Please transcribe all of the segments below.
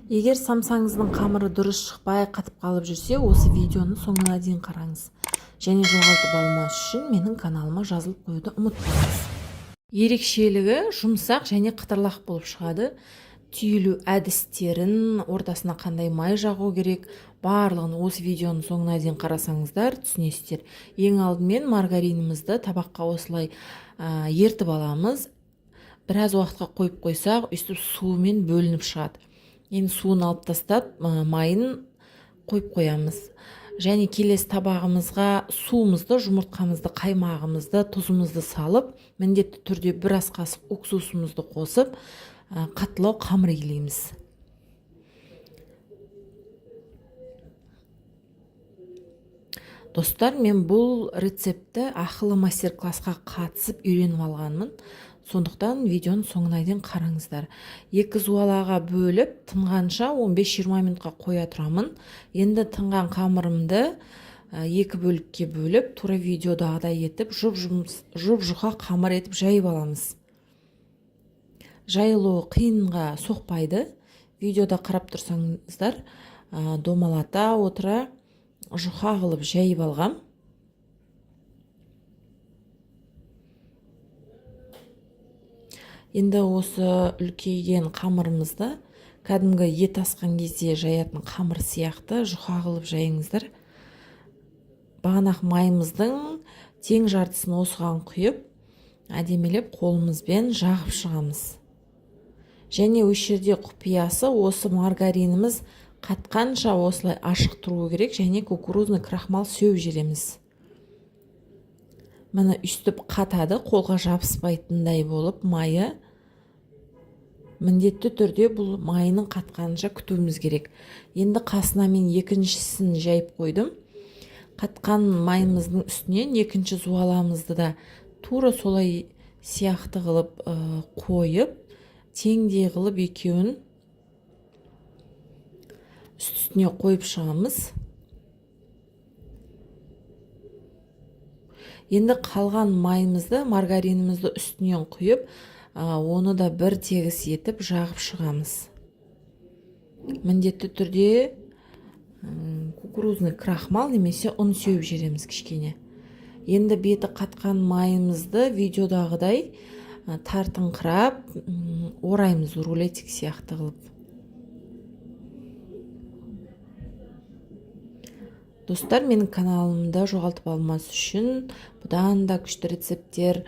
Егер самсаңыздың қамыры дұрыс шықпай қатып қалып жүрсе, осы видеоны соңына дейін қараңыз. Және жоғалтып алмас үшін менің каналыма жазылып қоюды ұмытпаңыз. Ерекшелігі жұмсақ және қытырлақ болып шығады. Түйілу әдістерін, ортасына қандай май жағу керек, барлығын осы видеоның соңына дейін қарасаңыздар түсінесіздер. Ең алдымен маргаринімізді табаққа осылай ертіп аламыз. Біраз уақытқа қойып қойсақ, үсті суымен бөлініп шығады. Енді суын алып тастап, майын қойып қоямыз. Және келесі табағымызға суымызды, жұмыртқамызды, қаймағымызды, тұзымызды салып, міндетті түрде бір ас қасық уксусымызды қосып, қаттылау қамыр илейміз. Достар, мен бұл рецепті ақылы мастер-классқа қатысып үйреніп алғанмын. Сондықтан видеоның соңына дейін қараңыздар. 2 зуалаға бөліп, тынғанша 15-20 минутқа қоя тұрамын. Енді тынған қамырымды 2 бөлікке бөліп, тура видеодағыдай етіп, жұп-жұқа қамыр етіп жайып аламыз. Жайылуы қиынға соқпайды. Видеода қарап тұрсаңыздар, домалата отыра жұқа қылып жайып алғам. Енді осы үлкейген қамырымызды кәдімгі ет асқан кезде жаятын қамыр сияқты жұқа қылып жайыңыздар. Бағанақ майымыздың тең жартысын осыған құйып, әдемелеп қолымызбен жағып шығамыз. Және осы жерде құпиясы, осы маргариніміз қатқанша осылай ашық тұру керек, және кукурузный крахмал сеуіп жібереміз. Міне үстіп қатады, қолға жабыспайтындай болып майы. Міндетті түрде бұл майының қатқанша күтуіміз керек. Енді қасына мен екіншісін жайып қойдым. Қатқан майымыздың үстінен екінші зуаламызды да тура солай сияқты қылып қойып, теңдей қылып екеуін үстіне қойып шығамыз. Енді қалған майымызды, маргаринімізді үстінен құйып, оны да бір тегіс етіп жағып шығамыз. Міндетті түрде кукурузный крахмал немесе ұн сеуіп жібереміз кішкене. Енді беті қатқан майымызды видеодағыдай тартыңқырап ораймыз, рулетик сияқты қылып. Достар, менің каналымда жоғалтып алмас үшін, бұдан да күшті рецепттер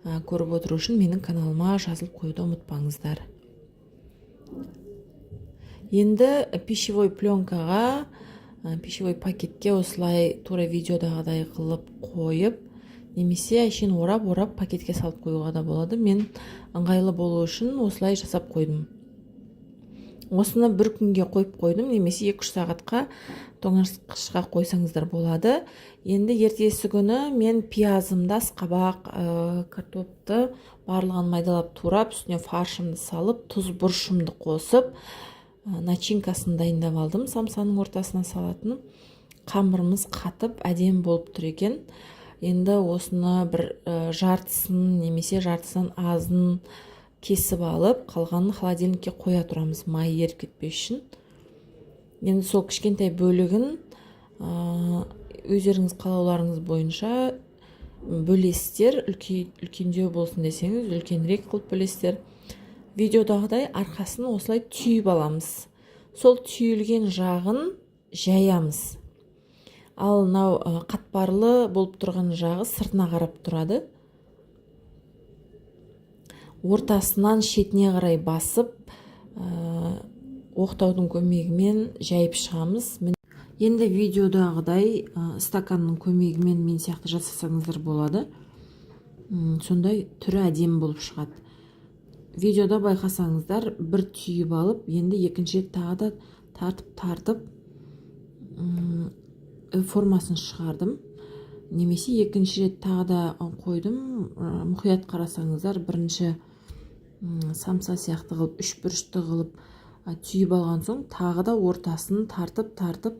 көріп отыру үшін менің каналыма жазылып қоюды ұмытпаңыздар. Енді пищевой пленкаға, пищевой пакетке осылай тура видеодағыдай қылып қойып, немесе әшейін орап пакетке салып қоюға да болады. Мен ыңғайлы болу үшін осылай жасап қойдым. Осыны бір күнге қойып қойдым, немесе 2-3 сағатқа тоңазытқышқа қойсаңыздар болады. Енді ертесі күні мен пиязымды, асқабақ, картопты барлығын майдалап турап, үстіне фаршымды салып, тұз бұрышымды қосып, начинкасын дайындап алдым. Самсаның ортасына салатын. Қамырымыз қатып, әдем болып тұр екен. Енді осыны бір жартысын немесе жартысынан азын кесіп алып, қалғанын холодильникке қоя тұрамыз, май еріп кетпес үшін. Енді сол кішкентай бөлігін өздеріңіз қалауларыңыз бойынша бөлесіздер. Үлкендеу болсын десеңіз, үлкенірек қылып бөлесіздер. Видеодағыдай арқасын осылай түйіп аламыз. Сол түйілген жағын жаямыз. Ал қатпарлы болып тұрған жағы сыртына қарап тұрады. Ортасынан шетіне қарай басып, оқтаудың көмегімен жайып шығамыз. Енді видеодағыдай стаканның көмегімен мен сияқты жасасаңыздар болады. Сондай түрі әдемі болып шығады. Видеода байқасаңыздар, бір түйіп алып, енді екінші рет тағы да тартып формасын шығардым. Немесе екінші рет тағы да қойдым. Мұқият қарасаңыздар, бірінші самса сияқты қылып, 3 бұрышты қылып түйіп алған соң, тағы да ортасын тартып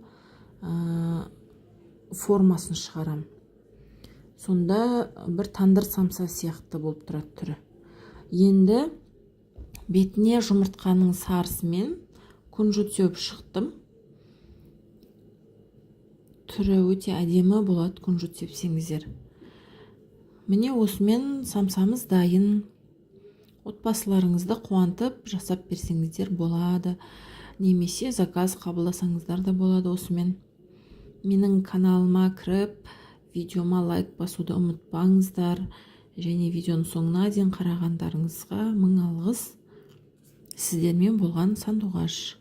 формасын шығарам. Сонда бір тандыр самса сияқты болып тұрады түрі. Енді бетіне жұмыртқаның сарысымен кунжут сеуіп шықтым. Түрі өте әдемі болады кунжут сепсеңіздер. Міне осымен самсамыз дайын. Отбасыларыңызды қуантып жасап берсеңіздер болады. Немесе заказ қабылдасаңыздар да болады осымен. Менің каналыма кіріп, видеома лайк басуды ұмытпаңыздар. Және видеоның соңына дейін қарағандарыңызға мың алғыс. Сіздермен болған Сандуғаш.